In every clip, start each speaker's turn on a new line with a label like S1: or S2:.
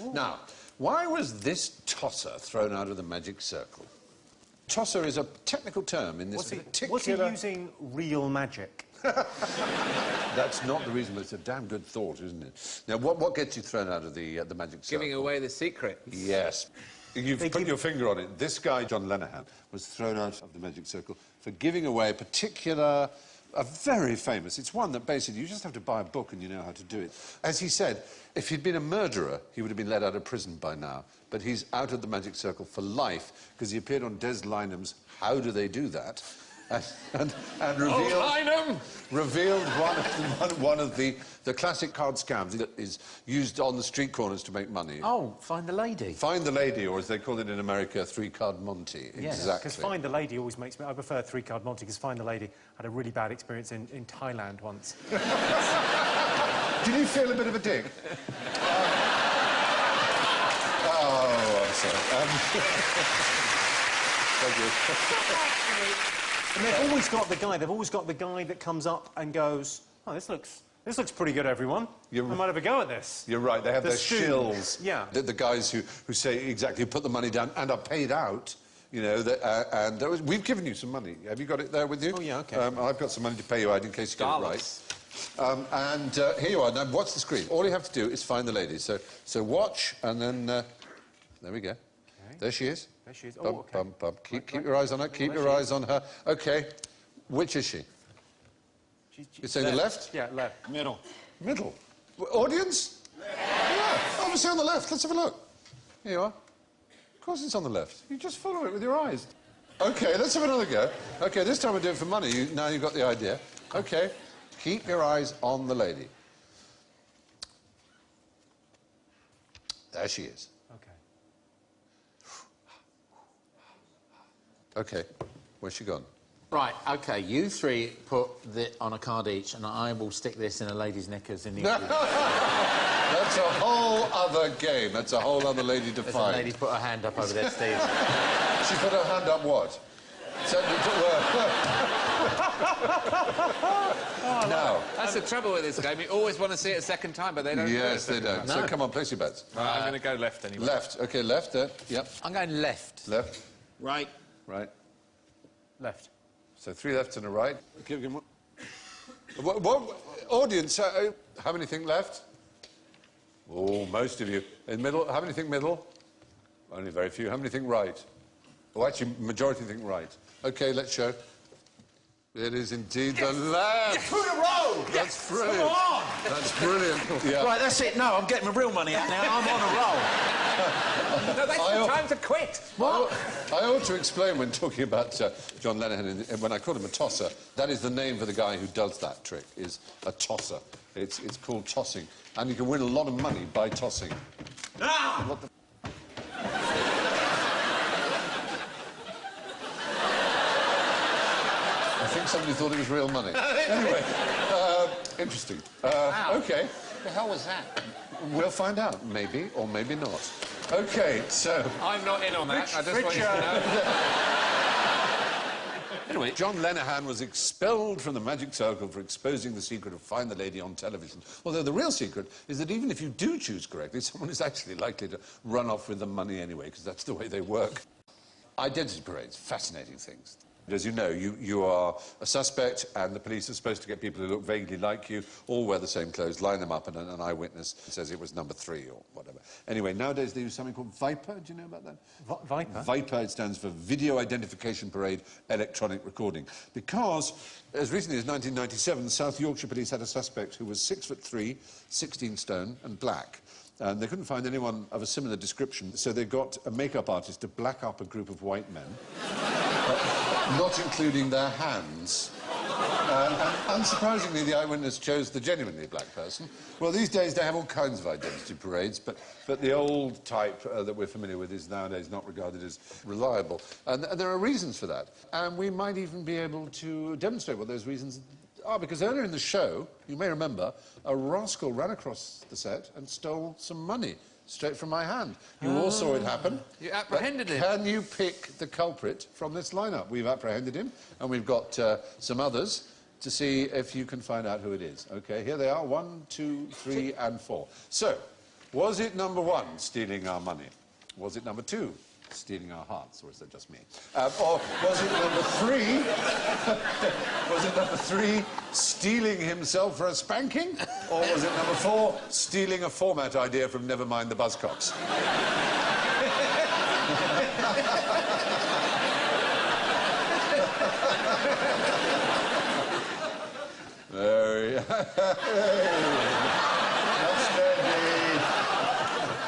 S1: Ooh. Now, why was this tosser thrown out of the magic circle? Tosser is a technical term in this particular...
S2: Was he using real magic?
S1: That's not the reason, but it's a damn good thought, isn't it? Now, what gets you thrown out of the magic circle?
S3: Giving away the secrets.
S1: Yes. You've put your finger on it. This guy, John Lenihan, was thrown out of the magic circle for giving away a particular... a very famous... It's one that basically you just have to buy a book and you know how to do it. As he said, if he'd been a murderer, he would have been let out of prison by now. But he's out of the magic circle for life because he appeared on Des Lynam's How Do They Do That? And revealed one of the classic card scams that is used on the street corners to make money.
S4: Oh, Find the Lady.
S1: Find the Lady, or as they call it in America, three-card Monty.
S2: Yes,
S1: exactly.
S2: because Find the Lady always makes me... I prefer three-card Monty, because Find the Lady had a really bad experience in Thailand once.
S1: Did you feel a bit of a dig? Oh, I'm sorry. Thank you.
S2: And they've always got the guy that comes up and goes, oh, this looks pretty good, everyone. I might have a go at this.
S1: You're right, they have their shills.
S2: Yeah.
S1: The guys who say exactly, put the money down and are paid out, you know, we've given you some money. Have you got it there with you?
S2: Oh, yeah, OK.
S1: I've got some money to pay you out in case you get it right. Here you are. Now, watch the screen. All you have to do is find the lady. So watch, and then... there we go. Okay. There she is.
S2: There she is. Oh, OK.
S1: Keep your eyes on her. Keep your eyes on her. OK. Which is she? You're saying the left?
S2: Yeah, left. Middle.
S1: Middle? Audience? Yeah, obviously on the left. Let's have a look. Here you are. Of course it's on the left. You just follow it with your eyes. OK, let's have another go. OK, this time we're doing it for money. Now you've got the idea. OK. Keep your eyes on the lady. There she is.
S2: OK.
S1: OK. Where's she gone?
S4: Right, OK, you three put it on a card each, and I will stick this in a lady's knickers in the...
S1: That's a whole other game. That's a whole other lady to find.
S4: There's a lady put her hand up over there, Steve.
S1: She put her hand up what? No.
S3: That's the trouble with this game. You always want to see it a second time, but they don't.
S1: Yes, they don't. No. So come on, place your bets.
S3: I'm going to go left anyway.
S1: Left. OK, left there. Yep.
S4: I'm going left.
S1: Left.
S3: Right.
S1: Right.
S2: Left.
S1: So 3 lefts and a right. Give him one. What audience, how many think left? Oh, most of you. In middle, how many think middle? Only very few. How many think right? Oh, actually, majority think right. OK, let's show. It is indeed the left.
S4: 2 in a row.
S1: That's brilliant.
S4: Come on.
S1: That's brilliant. Yeah.
S4: Right, that's it. No, I'm getting my real money out now. I'm on a roll.
S3: No, that's the time to quit.
S1: What? I ought to explain when talking about John Lenihan, when I called him a tosser, that is the name for the guy who does that trick, is a tosser. It's called tossing. And you can win a lot of money by tossing.
S4: Ah!
S1: What the... I think somebody thought it was real money. Anyway, interesting. OK.
S4: What the hell was that?
S1: We'll find out, maybe or maybe not. OK, so...
S3: I'm not in on that. I just want you to know.
S1: Anyway, John Lenihan was expelled from the magic circle for exposing the secret of Find the Lady on television. Although the real secret is that even if you do choose correctly, someone is actually likely to run off with the money anyway, because that's the way they work. Identity parades, fascinating things. As you know, you are a suspect, and the police are supposed to get people who look vaguely like you, all wear the same clothes, line them up, and an eyewitness says it was number 3 or whatever. Anyway, nowadays they use something called VIPER. Do you know about that?
S2: VIPER?
S1: VIPER, it stands for Video Identification Parade Electronic Recording. Because, as recently as 1997, the South Yorkshire police had a suspect who was 6'3", 16 stone, and black. And they couldn't find anyone of a similar description, so they got a makeup artist to black up a group of white men, not including their hands. And unsurprisingly, the eyewitness chose the genuinely black person. Well, these days they have all kinds of identity parades, but the old type that we're familiar with is nowadays not regarded as reliable. And there are reasons for that. And we might even be able to demonstrate what those reasons are, because earlier in the show, you may remember, a rascal ran across the set and stole some money straight from my hand. You all saw it happen.
S3: You apprehended him.
S1: Can you pick the culprit from this lineup? We've apprehended him, and we've got some others to see if you can find out who it is. OK, here they are, 1, 2, 3, and 4. So, Was it number 1, stealing our money? Was it number 2, stealing our hearts, or is that just me? Or was it number 3? Was it number 3, stealing himself for a spanking? Or was it number 4, stealing a format idea from Nevermind the Buzzcocks?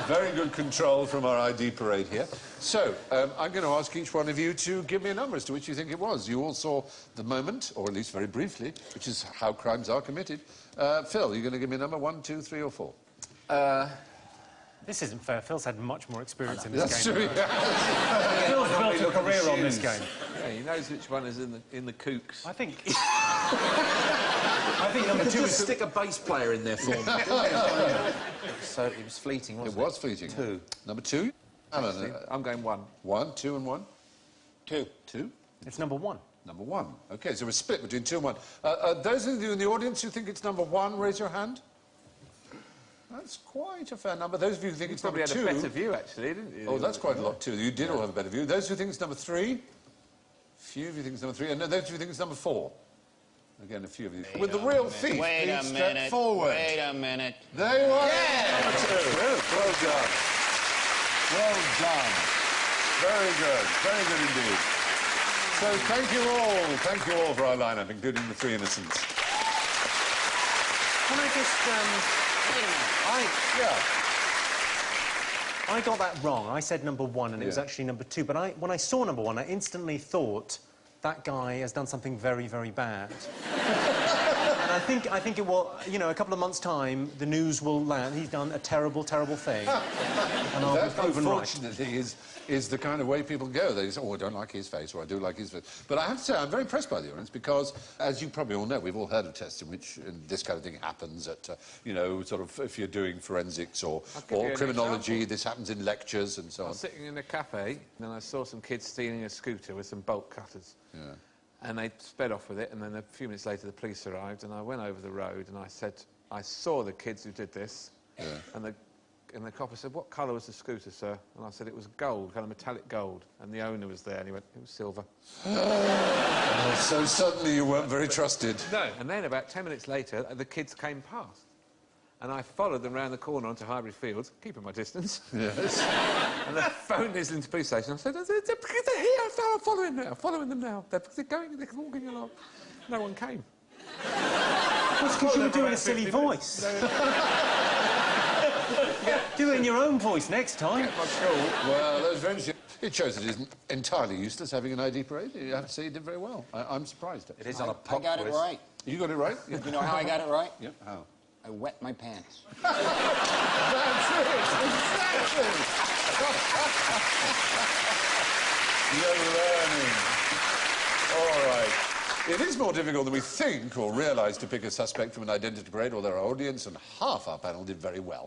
S1: Very good control from our ID parade here. So, I'm going to ask each one of you to give me a number as to which you think it was. You all saw the moment, or at least very briefly, which is how crimes are committed. Phil, you're going to give me a number, 1, 2, 3 or 4?
S2: This isn't fair. Phil's had much more experience in this
S1: That's
S2: game.
S1: true, yeah.
S2: Phil's built a career on this game.
S3: Yeah, he knows which one is in the kooks.
S2: I think... I think number 2 is...
S4: stick a bass player in there for me. So it was fleeting, wasn't it?
S1: It was fleeting.
S4: 2.
S1: Number 2? Alan,
S3: I'm going 1.
S1: 1, 2 and 1?
S5: 2.
S1: 2?
S2: It's number 1.
S1: Number 1. OK, so we're split between 2 and 1. Those of you in the audience who think it's number 1, raise your hand. That's quite a fair number. Those of you who think it's number 2...
S3: You probably had a better view, actually, didn't you?
S1: Oh, that's quite a lot, too. You did all have a better view. Those who think it's number 3? Few of you think it's number 3. And those who think it's number 4? Again, a few of you. With the real thief, please step forward.
S5: Wait a minute.
S1: They were number 2. Well done. Well done. Very good. Very good indeed. So thank you all for our lineup, including the 3 innocents.
S2: Can I just... I got that wrong. I said number 1 and it was actually number 2. But when I saw number 1, I instantly thought that guy has done something very, very bad. And I think it will, you know, a couple of months' time, the news will land. He's done a terrible, terrible thing. And I'll be proven right.
S1: Unfortunately, is the kind of way people go. They say, oh, I don't like his face, or I do like his face. But I have to say, I'm very impressed by the audience, because, as you probably all know, we've all heard of tests in which this kind of thing happens at, you know, sort of, if you're doing forensics or criminology, this happens in lectures and so on.
S3: I was sitting in a cafe, and I saw some kids stealing a scooter with some bolt cutters. Yeah. And they sped off with it, and then a few minutes later the police arrived, and I went over the road and I said, I saw the kids who did this, and the copper said, what colour was the scooter, sir? And I said, it was gold, kind of metallic gold. And the owner was there, and he went, it was silver.
S1: So suddenly you weren't very trusted.
S3: No. And then about 10 minutes later, the kids came past. And I followed them round the corner onto Highbury Fields, keeping my distance. Yes. And the phone is into the police station. I said, they're here, I'm following them now. They're walking along. No one came.
S2: That's because you were doing a silly voice. Do it in your own voice next time.
S1: Well, that's very interesting. It shows it isn't entirely useless having an ID parade. You have to say you did very well. I'm surprised.
S4: It is on a pop
S5: I got it right.
S1: You got it right?
S5: You know how I got it right?
S1: Yep, how?
S5: I wet my pants.
S1: That's it! Exactly! You're learning. All right. It is more difficult than we think or realise to pick a suspect from an identity parade, although our audience and half our panel did very well.